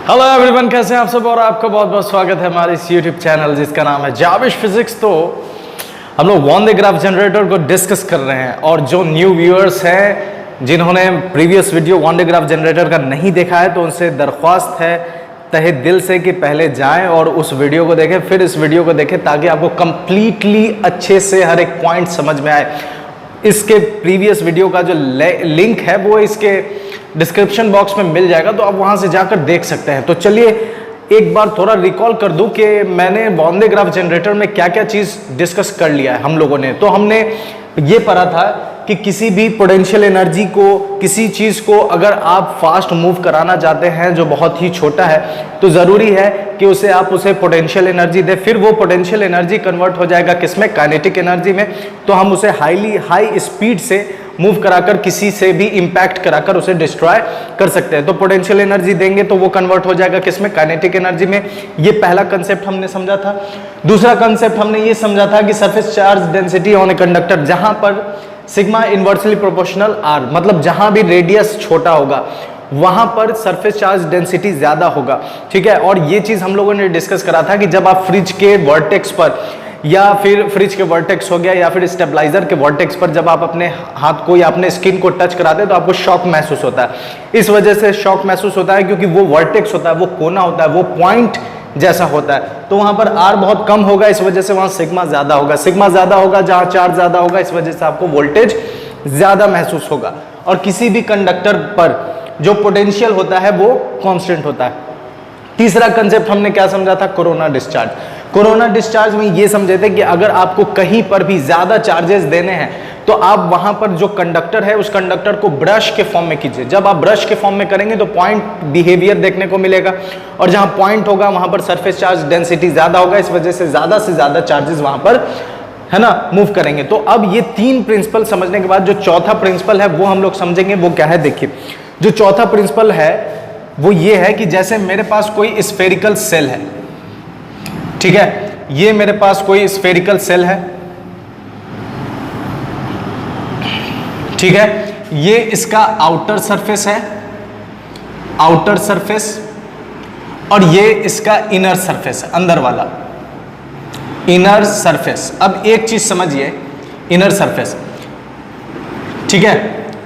Hello everyone, कैसे हैं आप सब और आपका बहुत बहुत स्वागत है हमारे इस यूट्यूब चैनल जिसका नाम है जाविश फिजिक्स। तो हम लोग वॉन द ग्राफ जनरेटर को डिस्कस कर रहे हैं और जो न्यू व्यूअर्स हैं जिन्होंने previous video won the graph generator का नहीं देखा है तो उनसे दरख्वास्त है तहे दिल से कि पहले जाएं और उस वीडियो को देखें, फिर इस वीडियो को देखें ताकि आपको कंप्लीटली अच्छे से हर एक पॉइंट समझ में आए। इसके प्रीवियस वीडियो का जो लिंक है वो इसके डिस्क्रिप्शन बॉक्स में मिल जाएगा, तो आप वहां से जाकर देख सकते हैं। तो चलिए एक बार थोड़ा रिकॉल कर दूं कि मैंने वॉन द ग्राफ जनरेटर में क्या क्या चीज डिस्कस कर लिया है हम लोगों ने। तो हमने ये पढ़ा था कि किसी भी पोटेंशियल एनर्जी को, किसी चीज को अगर आप फास्ट मूव कराना चाहते हैं जो बहुत ही छोटा है, तो जरूरी है कि आप उसे पोटेंशियल एनर्जी दे, फिर वो पोटेंशियल एनर्जी कन्वर्ट हो जाएगा किसमें, काइनेटिक एनर्जी में। तो हम उसे हाई स्पीड से मूव कराकर, किसी से भी इंपैक्ट कराकर उसे डिस्ट्रॉय कर सकते हैं। तो पोटेंशियल एनर्जी देंगे तो वो कन्वर्ट हो जाएगा किसमें, काइनेटिक एनर्जी में। ये पहला कंसेप्ट हमने समझा था। दूसरा कंसेप्ट हमने ये समझा था कि surface charge density on a conductor, जहां पर सिग्मा इनवर्सली प्रोपोर्शनल आर, मतलब जहां भी रेडियस छोटा होगा वहां पर सरफेस चार्ज डेंसिटी ज्यादा होगा, ठीक है। और ये चीज हम लोगों ने डिस्कस करा था कि जब आप फ्रिज के वर्टेक्स पर, या फिर फ्रिज के वर्टेक्स हो गया, या फिर स्टेबलाइजर के वर्टेक्स पर जब आप अपने हाथ को या अपने स्किन को टच कराते हैं तो आपको शॉक महसूस होता है। इस वजह से शॉक महसूस होता है क्योंकि वो वर्टेक्स होता है, वो कोना होता है, वो पॉइंट जैसा होता है। तो वहां पर आर बहुत कम होगा, इस वजह से वहां सिग्मा ज्यादा होगा। सिग्मा ज्यादा होगा जहां चार्ज ज्यादा होगा, इस वजह से आपको वोल्टेज ज्यादा महसूस होगा। और किसी भी कंडक्टर पर जो पोटेंशियल होता है वो कांस्टेंट होता है। तीसरा कंसेप्ट हमने क्या समझा था, कोरोना डिस्चार्ज। कोरोना डिस्चार्ज में ये समझे थे कि अगर आपको कहीं पर भी ज्यादा चार्जेस देने हैं तो आप वहां पर जो कंडक्टर है उस कंडक्टर को ब्रश के फॉर्म में कीजिए। जब आप ब्रश के फॉर्म में करेंगे तो पॉइंट बिहेवियर देखने को मिलेगा, और जहां पॉइंट होगा वहां पर सरफेस चार्ज डेंसिटी ज्यादा होगा, इस वजह से ज्यादा चार्जेस वहां पर, है ना, मूव करेंगे। तो अब ये तीन प्रिंसिपल समझने के बाद जो चौथा प्रिंसिपल है वो हम लोग समझेंगे। वो क्या है, देखिए जो चौथा प्रिंसिपल है वो ये है कि जैसे मेरे पास कोई स्फेरिकल सेल है, ठीक है, ये मेरे पास कोई स्फेरिकल सेल है, ठीक है, ये इसका आउटर सरफेस है, आउटर सरफेस, और ये इसका इनर सरफेस है, अंदर वाला इनर सरफेस। अब एक चीज समझिए, इनर सरफेस, ठीक है,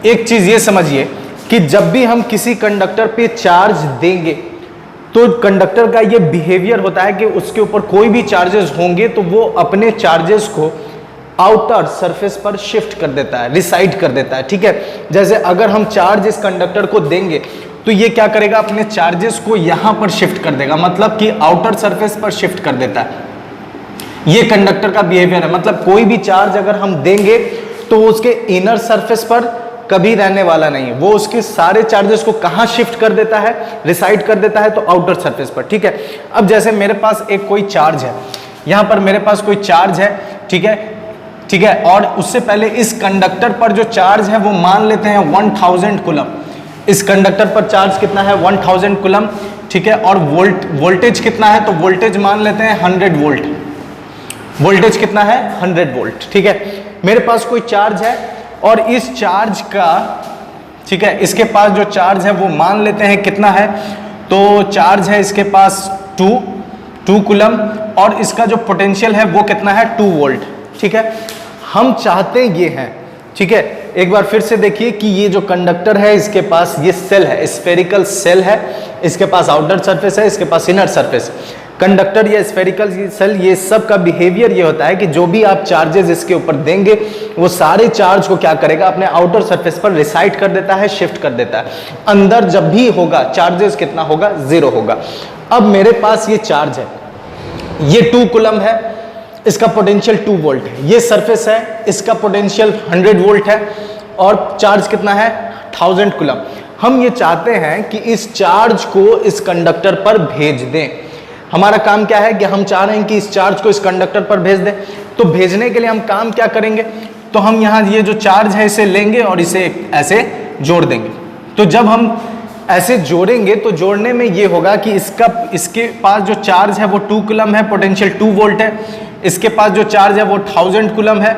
एक चीज ये समझिए कि जब भी हम किसी कंडक्टर पे चार्ज देंगे तो कंडक्टर का ये बिहेवियर होता है कि उसके ऊपर कोई भी चार्जेस होंगे तो वो अपने चार्जेस को आउटर सरफेस पर शिफ्ट कर देता है, रिसाइड कर देता है, ठीक है। जैसे अगर हम चार्ज इस कंडक्टर को देंगे तो ये क्या करेगा, अपने चार्जेस को यहां पर शिफ्ट कर देगा, मतलब कि आउटर सरफेस पर शिफ्ट कर देता है। ये कंडक्टर का बिहेवियर है। मतलब कोई भी चार्ज अगर हम देंगे तो उसके इनर सरफेस पर कभी रहने वाला नहीं है, वो उसके सारे चार्जेस को कहां शिफ्ट कर देता है, रिसाइड कर देता है, तो आउटर सरफेस पर, ठीक है। अब जैसे मेरे पास एक कोई चार्ज है, यहां पर मेरे पास कोई चार्ज है, ठीक है, ठीक है, और उससे पहले इस कंडक्टर पर जो चार्ज है वो मान लेते हैं 1000 कूलम। इस कंडक्टर पर चार्ज कितना है, 1000 कूलम, ठीक है, और वोल्टेज कितना है, तो वोल्टेज मान लेते हैं 100 वोल्ट। वोल्टेज कितना है, 100 वोल्ट, ठीक है। मेरे पास कोई चार्ज है और इस चार्ज का, ठीक है, इसके पास जो चार्ज है वो मान लेते हैं कितना है, तो चार्ज है इसके पास 2 कूलम, और इसका जो पोटेंशियल है वो कितना है, 2 वोल्ट, ठीक है। हम चाहते ये हैं, ठीक है, एक बार फिर से देखिए कि ये जो कंडक्टर है इसके पास ये सेल है, स्फेरिकल सेल है, इसके पास आउटर सरफेस है, इसके पास इनर सरफेस। कंडक्टर या स्फेरिकल सेल, ये सब का बिहेवियर ये होता है कि जो भी आप चार्जेस इसके ऊपर देंगे वो सारे चार्ज को क्या करेगा, अपने आउटर सरफेस पर रिसाइड कर देता है, शिफ्ट कर देता है। अंदर जब भी होगा चार्जेस कितना होगा, 0 होगा। अब मेरे पास ये चार्ज है, ये 2 कूलम है, इसका पोटेंशियल 2 वोल्ट है, ये सरफेस है, इसका पोटेंशियल 100 वोल्ट है, और चार्ज कितना है, 1000 कूलम। हम ये चाहते हैं कि इस चार्ज को इस कंडक्टर पर भेज दें। हमारा काम क्या है कि हम चाह रहे हैं कि इस चार्ज को इस कंडक्टर पर भेज दें। तो भेजने के लिए हम काम क्या करेंगे, तो हम यहाँ ये जो चार्ज है इसे लेंगे और इसे ऐसे जोड़ देंगे। तो जब हम ऐसे जोड़ेंगे तो जोड़ने में ये होगा कि इसके पास जो चार्ज है वो 2 कूलम है, पोटेंशियल 2 वोल्ट है, इसके पास जो चार्ज है वो 1000 कूलम है,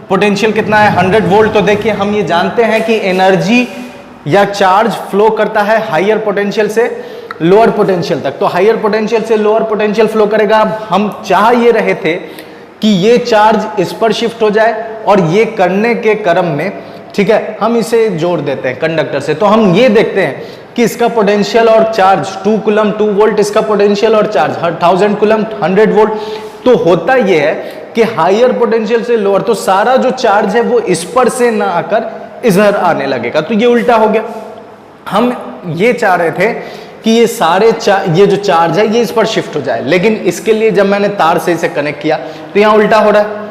पोटेंशियल कितना है, 100 वोल्ट। तो देखिए हम ये जानते हैं कि एनर्जी या चार्ज फ्लो करता है हायर पोटेंशियल से लोअर पोटेंशियल तक। तो हायर पोटेंशियल से लोअर पोटेंशियल फ्लो करेगा। अब हम चाह ये रहे थे कि ये चार्ज इस पर शिफ्ट हो जाए, और ये करने के क्रम में, ठीक है, हम इसे जोड़ देते हैं कंडक्टर से। तो हम ये देखते हैं कि इसका पोटेंशियल और चार्ज 2 कूलम 2 वोल्ट, इसका पोटेंशियल और चार्ज 1000 कूलम 100 वोल्ट। तो होता ये है कि हायर पोटेंशियल से लोअर, तो सारा जो चार्ज है वो इस पर से ना आकर इधर आने लगेगा। तो ये उल्टा हो गया। हम ये चाह रहे थे कि ये सारे ये जो चार्ज है ये इस पर शिफ्ट हो जाए, लेकिन इसके लिए जब मैंने तार से इसे कनेक्ट किया तो यहाँ उल्टा हो रहा है।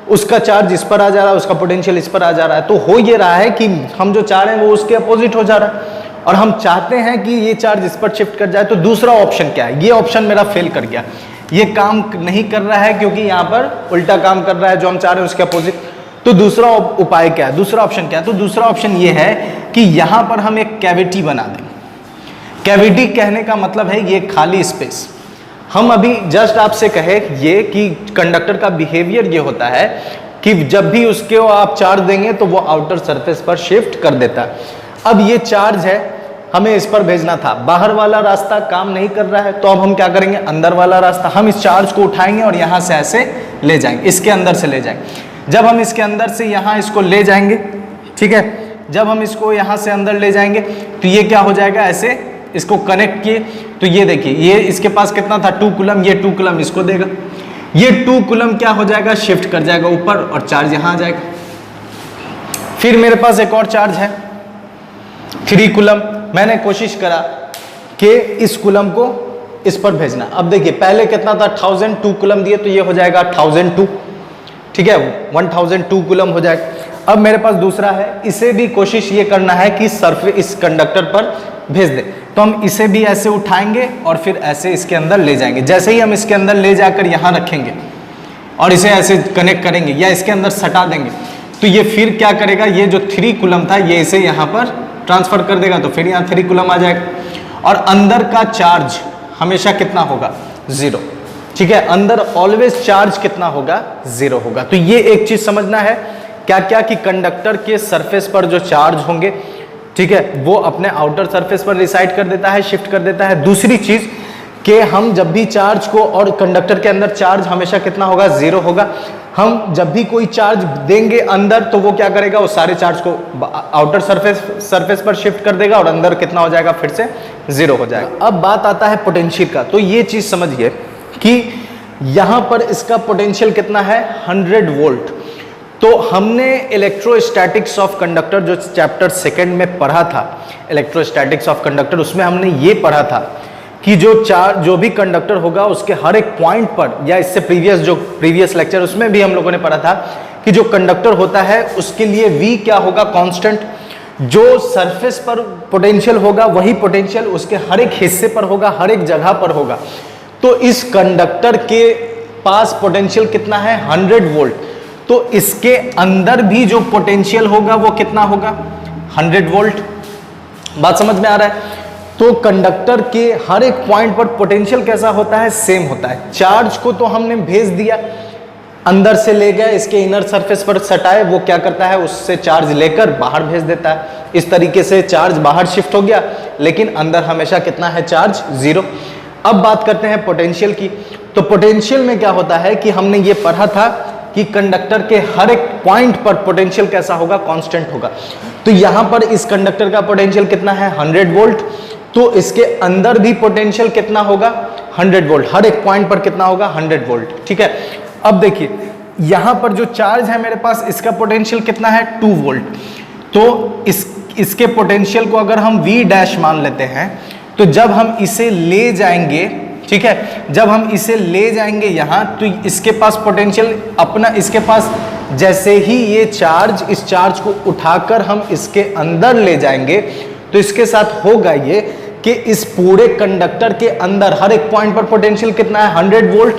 उसका चार्ज इस पर आ जा रहा है, उसका पोटेंशियल इस पर आ जा रहा है। तो हो ये रहा है कि हम जो चाह रहे हैं वो उसके अपोजिट हो जा रहा है, और हम चाहते हैं कि ये चार्ज इस पर शिफ्ट कर जाए। तो दूसरा ऑप्शन क्या है? ये ऑप्शन मेरा फेल कर गया, ये काम नहीं कर रहा है, क्योंकि यहाँ पर उल्टा काम कर रहा है जो हम चाह रहे हैं उसके अपोजिट। तो दूसरा उपाय क्या है? दूसरा ऑप्शन क्या है? तो दूसरा ऑप्शन ये है कि यहाँ पर हम एक कैविटी बना दें। कैविटी कहने का मतलब है ये खाली स्पेस। हम अभी जस्ट आपसे कहे ये कि कंडक्टर का बिहेवियर ये होता है कि जब भी उसके आप चार्ज देंगे तो वो आउटर सरफेस पर शिफ्ट कर देता है। अब ये चार्ज है, हमें इस पर भेजना था, बाहर वाला रास्ता काम नहीं कर रहा है, तो अब हम क्या करेंगे? अंदर वाला रास्ता, हम इस चार्ज को उठाएंगे और यहाँ से ऐसे ले जाएंगे, इसके अंदर से ले जाएंगे। जब हम इसके अंदर से यहाँ इसको ले जाएंगे, ठीक है, जब हम इसको यहाँ से अंदर ले जाएंगे तो ये क्या हो जाएगा? ऐसे इसको कनेक्ट किए तो ये देखिए, ये इसके पास कितना था? 2 कूलम, ये 2 कूलम इसको देगा, ये 2 कूलम क्या हो जाएगा? शिफ्ट कर जाएगा ऊपर, और चार्ज यहाँ आ जाएगा। फिर मेरे पास एक और चार्ज है 3 कूलम। मैंने कोशिश करा कि इस कूलम को इस पर भेजना। अब देखिए पहले कितना था? 1002 कूलम दिए, तो ये हो जाएगा 1002, ठीक है, 1002 कूलम हो जाएगा। अब मेरे पास दूसरा है, इसे भी कोशिश ये करना है कि सरफेस इस कंडक्टर पर भेज दे। तो हम इसे भी ऐसे उठाएंगे और फिर ऐसे इसके अंदर ले जाएंगे। जैसे ही हम इसके अंदर ले जाकर यहाँ रखेंगे और इसे ऐसे कनेक्ट करेंगे या इसके अंदर सटा देंगे, तो ये फिर क्या करेगा? ये जो 3 कूलम था ये इसे यहाँ पर ट्रांसफर कर देगा, तो फिर यहाँ 3 कूलम आ जाएगा। और अंदर का चार्ज हमेशा कितना होगा? 0, ठीक है, अंदर ऑलवेज चार्ज कितना होगा? 0 होगा। तो ये एक चीज समझना है क्या क्या कि कंडक्टर के सरफेस पर जो चार्ज होंगे, ठीक है, वो अपने आउटर सरफेस पर रिसाइड कर देता है, शिफ्ट कर देता है। दूसरी चीज कि हम जब भी चार्ज को, और कंडक्टर के अंदर चार्ज हमेशा कितना होगा? 0 होगा। हम जब भी कोई चार्ज देंगे अंदर तो वो क्या करेगा? वो सारे चार्ज को आउटर सरफेस पर शिफ्ट कर देगा, और अंदर कितना हो जाएगा? फिर से 0 हो जाएगा। अब बात आता है पोटेंशियल का। तो ये चीज समझिए कि यहां पर इसका पोटेंशियल कितना है? 100 वोल्ट। तो हमने इलेक्ट्रोस्टैटिक्स ऑफ कंडक्टर जो चैप्टर 2 में पढ़ा था, इलेक्ट्रोस्टैटिक्स ऑफ कंडक्टर, उसमें हमने ये पढ़ा था कि जो भी कंडक्टर होगा उसके हर एक पॉइंट पर, या इससे प्रीवियस लेक्चर उसमें भी हम लोगों ने पढ़ा था कि जो कंडक्टर होता है उसके लिए V क्या होगा? कांस्टेंट। जो सरफेस पर पोटेंशियल होगा वही पोटेंशियल उसके हर एक हिस्से पर होगा, हर एक जगह पर होगा। तो इस कंडक्टर के पास पोटेंशियल कितना है? 100 वोल्ट। तो इसके अंदर भी जो पोटेंशियल होगा वो कितना होगा? 100 वोल्ट। बात समझ में आ रहा है? तो कंडक्टर के हर एक पॉइंट पर पोटेंशियल कैसा होता है? सेम होता है। चार्ज को तो हमने भेज दिया, अंदर से ले गए, इसके इनर सरफेस पर सटाए, वो क्या करता है? उससे चार्ज लेकर बाहर भेज देता है। इस तरीके से चार्ज बाहर शिफ्ट हो गया, लेकिन अंदर हमेशा कितना है? चार्ज 0। अब बात करते हैं पोटेंशियल की। तो पोटेंशियल में क्या होता है कि हमने ये पढ़ा था कि कंडक्टर के हर एक पॉइंट पर पोटेंशियल कैसा होगा? कांस्टेंट होगा। तो यहां पर इस कंडक्टर का पोटेंशियल कितना है? 100 वोल्ट। तो इसके अंदर भी पोटेंशियल कितना होगा? 100 वोल्ट। हर एक पॉइंट पर कितना होगा? 100 वोल्ट, ठीक है। अब देखिए यहां पर जो चार्ज है मेरे पास, इसका पोटेंशियल कितना है? 2 वोल्ट। तो इसके पोटेंशियल को अगर हम V' मान लेते हैं, तो जब हम इसे ले जाएंगे, ठीक है, जब हम इसे ले जाएंगे यहां, तो इसके पास पोटेंशियल अपना, इसके पास जैसे ही ये चार्ज, इस चार्ज को उठाकर हम इसके अंदर ले जाएंगे, तो इसके साथ होगा ये कि इस पूरे कंडक्टर के अंदर हर एक पॉइंट पर पोटेंशियल कितना है? 100 वोल्ट।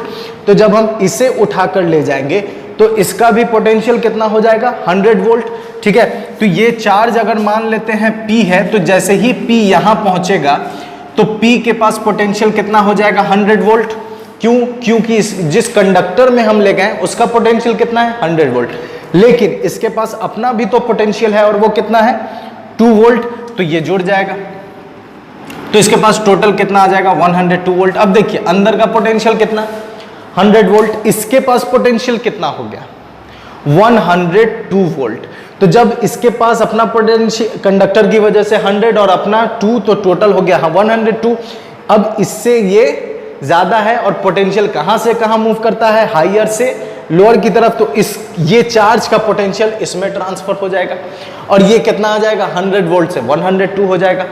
तो जब हम इसे उठाकर ले जाएंगे तो इसका भी पोटेंशियल कितना हो जाएगा? 100 वोल्ट, ठीक है। तो ये चार्ज अगर मान लेते हैं P है, तो जैसे ही P यहां पहुंचेगा तो P के पास पोटेंशियल कितना हो जाएगा? 100 वोल्ट। क्यों? क्योंकि जिस कंडक्टर में हम ले गए उसका पोटेंशियल कितना है? 100 वोल्ट। लेकिन इसके पास अपना भी तो पोटेंशियल है, और वो कितना है? 2 वोल्ट। तो ये जुड़ जाएगा। तो इसके पास टोटल कितना आ जाएगा 102 वोल्ट। अब देखिए अंदर का पोटेंशियल कितना 100 वोल्ट, इसके पास पोटेंशियल कितना हो गया 102 वोल्ट। तो जब इसके पास अपना पोटेंशियल कंडक्टर की वजह से 100 और अपना 2 तो टोटल हो गया 102। अब इससे ये ज्यादा है और पोटेंशियल कहां से कहां मूव करता है, हायर से लोअर की तरफ, तो इस ये चार्ज का पोटेंशियल इसमें ट्रांसफर हो जाएगा और ये कितना आ जाएगा 100 वोल्ट से 102 हो जाएगा।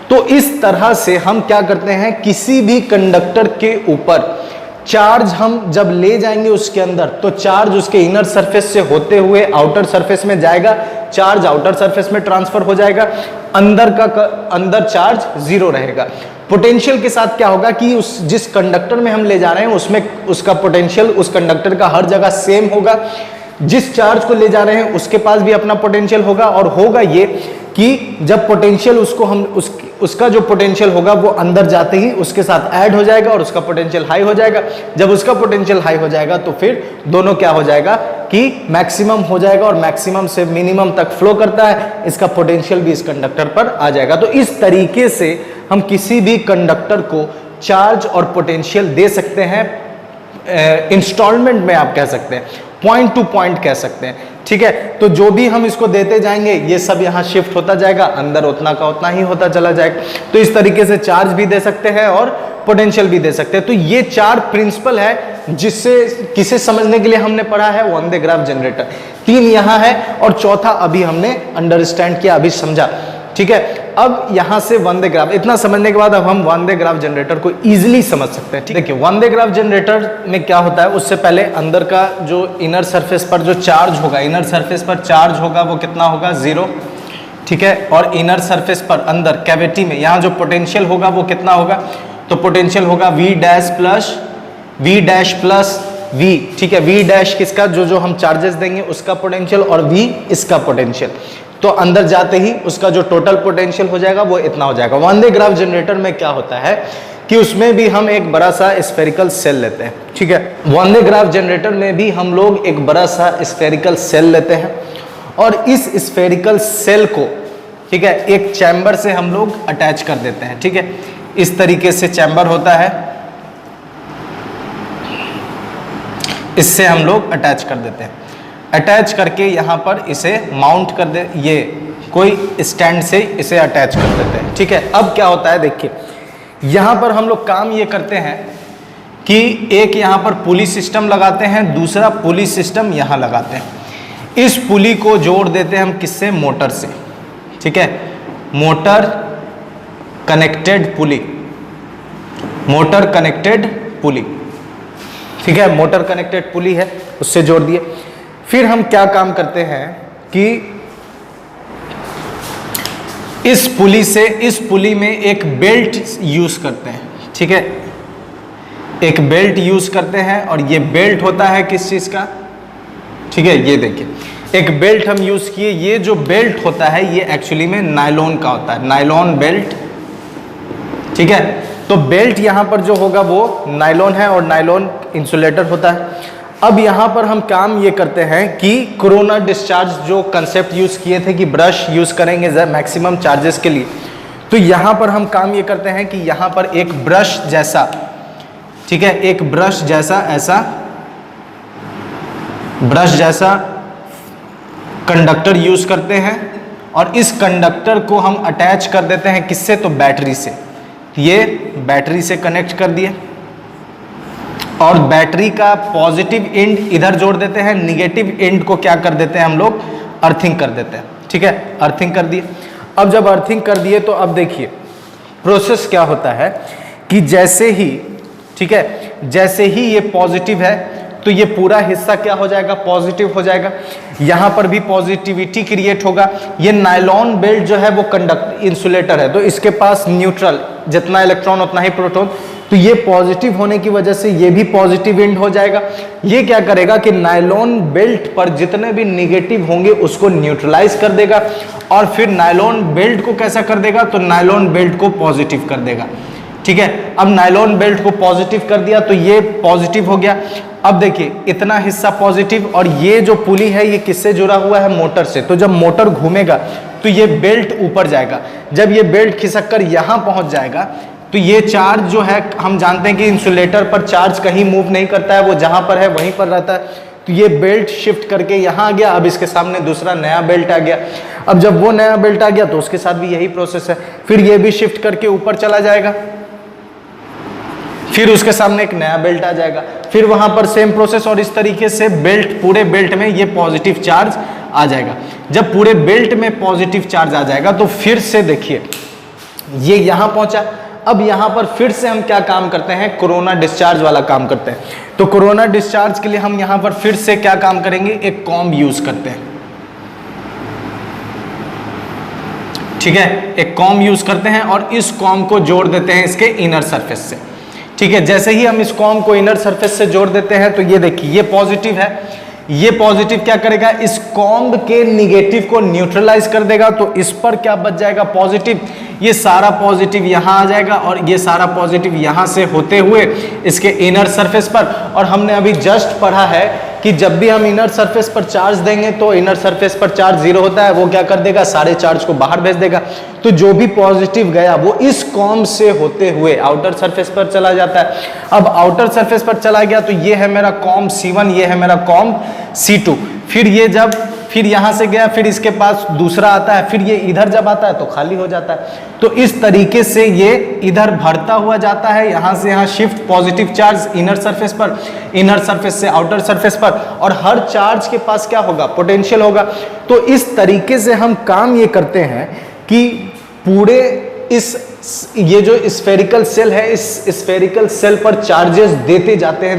तो इस तरह से हम क्या करते हैं, किसी भी कंडक्टर के ऊपर चार्ज हम जब ले जाएंगे उसके अंदर, तो चार्ज उसके इनर सरफेस से होते हुए आउटर सरफेस में जाएगा, चार्ज आउटर सरफेस में ट्रांसफर हो जाएगा, अंदर चार्ज जीरो रहेगा। पोटेंशियल के साथ क्या होगा कि उस जिस कंडक्टर में हम ले जा रहे हैं उसमें उसका पोटेंशियल उस कंडक्टर का हर जगह सेम होगा, जिस चार्ज को ले जा रहे हैं उसके पास भी अपना पोटेंशियल होगा, और होगा ये कि जब पोटेंशियल उसको हम उसका जो पोटेंशियल होगा वो अंदर जाते ही उसके साथ ऐड हो जाएगा और उसका पोटेंशियल हाई हो जाएगा। जब उसका पोटेंशियल हाई हो जाएगा तो फिर दोनों क्या हो जाएगा कि मैक्सिमम हो जाएगा और मैक्सिमम से मिनिमम तक फ्लो करता है, इसका पोटेंशियल भी इस कंडक्टर पर आ जाएगा। तो इस तरीके से हम किसी भी कंडक्टर को चार्ज और पोटेंशियल दे सकते हैं, इंस्टॉलमेंट में आप कह सकते हैं, पॉइंट टू पॉइंट कह सकते हैं, ठीक है। तो जो भी हम इसको देते जाएंगे ये सब यहाँ शिफ्ट होता जाएगा, अंदर उतना का उतना ही होता चला जाएगा। तो इस तरीके से चार्ज भी दे सकते हैं और पोटेंशियल भी दे सकते हैं। तो ये 4 प्रिंसिपल है जिससे किसे समझने के लिए हमने पढ़ा है वन वे ग्राफ जनरेटर। 3 यहाँ है और चौथा अभी हमने अंडरस्टैंड किया, अभी समझा, ठीक है। अब यहां से वन वे ग्राफ इतना समझने के बाद अब हम वन वे ग्राफ जनरेटर को इजीली समझ सकते हैं। देखिए वन वे ग्राफ जनरेटर में क्या होता है, उससे पहले अंदर का जो इनर सरफेस पर जो चार्ज होगा, इनर सरफेस पर चार्ज होगा वो कितना होगा 0, ठीक है। और इनर सरफेस पर अंदर कैविटी में यहाँ जो पोटेंशियल होगा वो कितना होगा, तो पोटेंशियल होगा V डैश प्लस V, ठीक है। V डैश किसका, जो हम चार्जेस देंगे उसका पोटेंशियल और V इसका पोटेंशियल। तो अंदर जाते ही उसका जो टोटल पोटेंशियल हो जाएगा वो इतना हो जाएगा। वन वे ग्राफ जनरेटर में क्या होता है कि उसमें भी हम एक बड़ा सा स्फेरिकल सेल लेते हैं, ठीक है। वन वे ग्राफ जनरेटर में भी हम लोग एक बड़ा सा स्फेरिकल सेल लेते हैं और इस स्फेरिकल सेल को, ठीक है, एक चैम्बर से हम लोग अटैच कर देते हैं, ठीक है। इस तरीके से चैम्बर होता है, इससे हम लोग अटैच कर देते हैं। अटैच करके यहाँ पर इसे माउंट कर दे, ये कोई स्टैंड से इसे अटैच कर देते हैं, ठीक है। अब क्या होता है देखिए, यहाँ पर हम लोग काम ये करते हैं कि एक यहाँ पर पुली सिस्टम लगाते हैं, दूसरा पुली सिस्टम यहाँ लगाते हैं। इस पुली को जोड़ देते हैं हम किससे, मोटर से, ठीक है। मोटर कनेक्टेड पुली, मोटर कनेक्टेड पुली, ठीक है। मोटर कनेक्टेड पुली है, उससे जोड़ दिए। फिर हम क्या काम करते हैं कि इस पुली में एक बेल्ट यूज करते हैं, ठीक है। एक बेल्ट यूज करते हैं और ये बेल्ट होता है किस चीज का, ठीक है। ये देखिए एक बेल्ट हम यूज किए, ये जो बेल्ट होता है ये एक्चुअली में नायलॉन का होता है, नायलॉन बेल्ट, ठीक है। तो बेल्ट यहां पर जो होगा वो नायलॉन है और नायलॉन इंसुलेटर होता है। अब यहाँ पर हम काम ये करते हैं कि कोरोना डिस्चार्ज जो कंसेप्ट यूज किए थे कि ब्रश यूज करेंगे मैक्सिमम चार्जेस के लिए, तो यहाँ पर हम काम ये करते हैं कि यहाँ पर एक ब्रश जैसा, ठीक है, एक ब्रश जैसा, ऐसा ब्रश जैसा कंडक्टर यूज करते हैं और इस कंडक्टर को हम अटैच कर देते हैं किससे, तो बैटरी से। ये बैटरी से कनेक्ट कर दिए और बैटरी का पॉजिटिव एंड इधर जोड़ देते हैं, निगेटिव एंड को क्या कर देते हैं हम लोग, अर्थिंग कर देते हैं, ठीक है। अर्थिंग कर दिए। अब जब अर्थिंग कर दिए तो अब देखिए प्रोसेस क्या होता है कि जैसे ही, ठीक है, जैसे ही ये पॉजिटिव है तो ये पूरा हिस्सा क्या हो जाएगा, पॉजिटिव हो जाएगा। यहाँ पर भी पॉजिटिविटी क्रिएट होगा। ये नायलॉन बेल्ट जो है वो कंडक्ट इंसुलेटर है, तो इसके पास न्यूट्रल, जितना इलेक्ट्रॉन उतना ही प्रोटॉन, तो ये पॉजिटिव होने की वजह से ये भी पॉजिटिव एंड हो जाएगा। ये क्या करेगा कि नायलॉन बेल्ट पर जितने भी निगेटिव होंगे उसको न्यूट्रलाइज कर देगा और फिर नायलॉन बेल्ट को कैसा कर देगा, तो नायलॉन बेल्ट को पॉजिटिव कर देगा, ठीक है। अब नायलॉन बेल्ट को पॉजिटिव कर दिया तो ये पॉजिटिव हो गया। अब देखिए इतना हिस्सा पॉजिटिव और ये जो पुली है ये किससे जुड़ा हुआ है, मोटर से। तो जब मोटर घूमेगा तो ये बेल्ट ऊपर जाएगा। जब ये बेल्ट खिसक कर यहाँ पहुँच जाएगा तो ये चार्ज जो है, हम जानते हैं कि इंसुलेटर पर चार्ज कहीं मूव नहीं करता है, वो जहाँ पर है वहीं पर रहता है। तो ये बेल्ट शिफ्ट करके यहाँ आ गया, अब इसके सामने दूसरा नया बेल्ट आ गया। अब जब वो नया बेल्ट आ गया तो उसके साथ भी यही प्रोसेस है, फिर ये भी शिफ्ट करके ऊपर चला जाएगा, फिर उसके सामने एक नया बेल्ट आ जाएगा, फिर वहां पर सेम प्रोसेस, और इस तरीके से बेल्ट, पूरे बेल्ट में ये पॉजिटिव चार्ज आ जाएगा। जब पूरे बेल्ट में पॉजिटिव चार्ज आ जाएगा तो फिर से देखिए ये यहां पहुंचा। अब यहां पर फिर से हम क्या काम करते हैं, कोरोना डिस्चार्ज वाला काम करते हैं। तो कोरोना डिस्चार्ज के लिए हम यहां पर फिर से क्या काम करेंगे, एक कॉम्ब यूज करते हैं। ठीक है, एक कॉम्ब यूज करते हैं और इस कॉम्ब को जोड़ देते हैं इसके इनर सरफेस से। ठीक है, जैसे ही हम इस कॉम्ब को इनर सरफेस से जोड़ देते हैं तो ये देखिए ये पॉजिटिव है, ये पॉजिटिव क्या करेगा, इस कॉम्ब के निगेटिव को न्यूट्रलाइज कर देगा। तो इस पर क्या बच जाएगा, पॉजिटिव। ये सारा पॉजिटिव यहां आ जाएगा और ये सारा पॉजिटिव यहां से होते हुए इसके इनर सरफेस पर। और हमने अभी जस्ट पढ़ा है कि जब भी हम इनर सरफेस पर चार्ज देंगे तो इनर सरफेस पर चार्ज जीरो होता है, वो क्या कर देगा, सारे चार्ज को बाहर भेज देगा। तो जो भी पॉजिटिव गया वो इस कॉम्ब से होते हुए आउटर सरफेस पर चला जाता है। अब आउटर सरफेस पर चला गया तो ये है मेरा कॉम्ब C1, ये है मेरा कॉम्ब C2। फिर यहां से गया, फिर इसके पास दूसरा आता है, फिर ये इधर जब आता है तो खाली हो जाता है। तो इस तरीके से ये इधर भरता हुआ जाता है, यहां से यहां shift, positive charge inner surface पर, इनर सरफेस से आउटर सरफेस पर, और हर चार्ज के पास क्या होगा, पोटेंशियल होगा। तो इस तरीके से हम काम ये करते हैं कि पूरे ये जो स्फेरिकल सेल है, इस स्फेरिकल सेल पर चार्जेस देते जाते हैं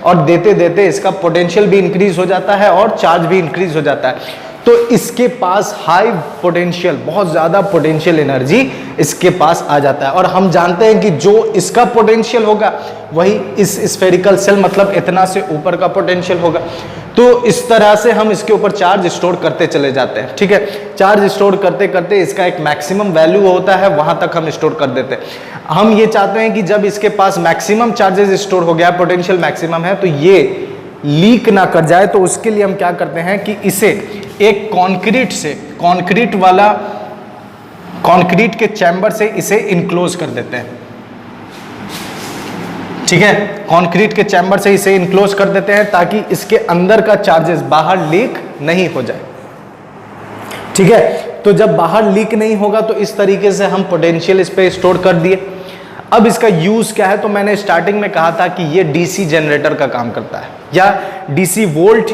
और देते देते इसका पोटेंशियल भी इंक्रीज हो जाता है और चार्ज भी इंक्रीज हो जाता है। तो इसके पास हाई पोटेंशियल, बहुत ज्यादा पोटेंशियल एनर्जी इसके पास आ जाता है। और हम जानते हैं कि जो इसका पोटेंशियल होगा वही इस स्फेरिकल सेल, मतलब इतना से ऊपर का पोटेंशियल होगा। तो इस तरह से हम इसके ऊपर चार्ज स्टोर करते चले जाते हैं। ठीक है, चार्ज स्टोर करते करते इसका एक मैक्सिमम वैल्यू होता है, वहां तक हम स्टोर कर देते हैं। हम ये चाहते हैं कि जब इसके पास मैक्सिमम चार्जेस स्टोर हो गया, पोटेंशियल मैक्सिमम है, तो ये लीक ना कर जाए। तो उसके लिए हम क्या करते हैं कि इसे एक कंक्रीट के चैम्बर से इसे इनक्लोज कर देते हैं। ठीक है, कंक्रीट के चैम्बर से इसे इनक्लोज कर देते हैं ताकि इसके अंदर का चार्जेस बाहर लीक नहीं हो जाए। ठीक है, तो जब बाहर लीक नहीं होगा तो इस तरीके से हम पोटेंशियल इस पे स्टोर कर दिए। अब इसका यूज क्या है, तो मैंने स्टार्टिंग में कहा था कि ये डीसी जनरेटर का काम करता है या डीसी वोल्ट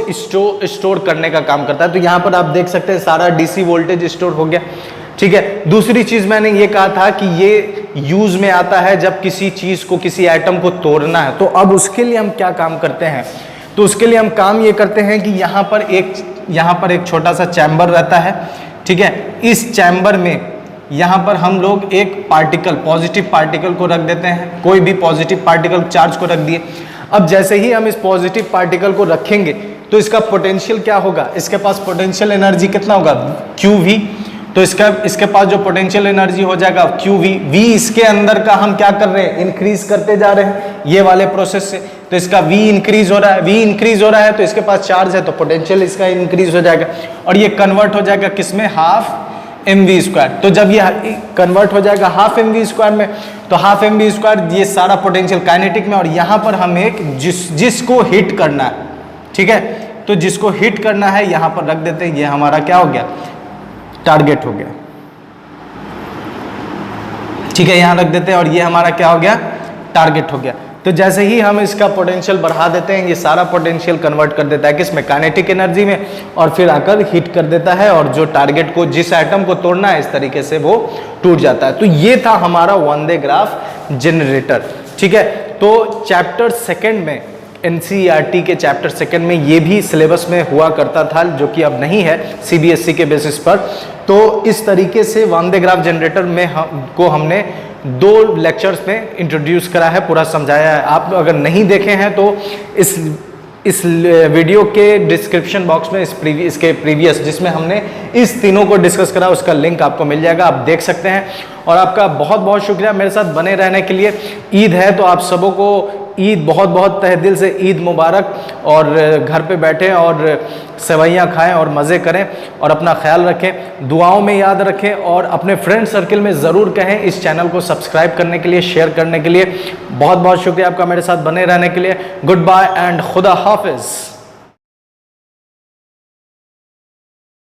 स्टोर करने का काम करता है। तो यहां पर आप देख सकते हैं सारा डीसी वोल्टेज स्टोर हो गया। ठीक है, दूसरी चीज मैंने ये कहा था कि ये यूज में आता है जब किसी चीज को, किसी एटम को तोड़ना है। तो अब उसके लिए हम क्या काम करते हैं, तो उसके लिए हम काम ये करते हैं कि यहाँ पर एक छोटा सा चैम्बर रहता है। ठीक है, इस चैम्बर में यहाँ पर हम लोग एक पार्टिकल, पॉजिटिव पार्टिकल को रख देते हैं, कोई भी पॉजिटिव पार्टिकल चार्ज को रख दिए। अब जैसे ही हम इस पॉजिटिव पार्टिकल को रखेंगे तो इसका पोटेंशियल क्या होगा, इसके पास पोटेंशियल एनर्जी कितना होगा, QV। तो इसके पास जो पोटेंशियल एनर्जी हो जाएगा QV, V इसके अंदर का हम क्या कर रहे हैं, इंक्रीज करते जा रहे हैं ये वाले प्रोसेस से। तो इसका V इंक्रीज हो रहा है, V इंक्रीज हो रहा है तो इसके पास चार्ज है तो पोटेंशियल इसका इंक्रीज हो जाएगा और ये कन्वर्ट हो जाएगा किसमें, हाफ mv²। तो जब ये कन्वर्ट हो जाएगा हाफ mv² में, तो हाफ mv² ये सारा पोटेंशियल काइनेटिक में, और यहाँ पर हम एक जिसको हिट करना है, ठीक है, तो जिसको हिट करना है यहाँ पर रख देते हैं। ये हमारा क्या हो गया, टारगेट हो गया। ठीक है, यहां रख देते हैं और ये हमारा क्या हो गया, टारगेट हो गया। तो जैसे ही हम इसका पोटेंशियल बढ़ा देते हैं, ये सारा पोटेंशियल कन्वर्ट कर देता है किसमें, काइनेटिक एनर्जी में, और फिर आकर हिट कर देता है और जो टारगेट को, जिस एटम को तोड़ना है, इस तरीके से वो टूट जाता है। तो ये था हमारा वन वे ग्राफ जनरेटर। ठीक है, तो चैप्टर सेकेंड में, NCERT के चैप्टर सेकेंड में ये भी सिलेबस में हुआ करता था, जो कि अब नहीं है CBSE के बेसिस पर। तो इस तरीके से वन वे ग्राफ जनरेटर में हमने 2 लेक्चर्स में इंट्रोड्यूस करा है, पूरा समझाया है। आप अगर नहीं देखे हैं तो इस वीडियो के डिस्क्रिप्शन बॉक्स में इसके प्रीवियस, जिसमें हमने इस तीनों को डिस्कस करा, उसका लिंक आपको मिल जाएगा, आप देख सकते हैं। और आपका बहुत बहुत शुक्रिया मेरे साथ बने रहने के लिए। ईद है तो आप सबों को ईद बहुत बहुत तहे दिल से ईद मुबारक, और घर पे बैठें और सेवैयाँ खाएं और मज़े करें और अपना ख्याल रखें, दुआओं में याद रखें और अपने फ्रेंड सर्किल में ज़रूर कहें इस चैनल को सब्सक्राइब करने के लिए, शेयर करने के लिए। बहुत बहुत शुक्रिया आपका मेरे साथ बने रहने के लिए। गुड बाय एंड खुदा हाफिज़।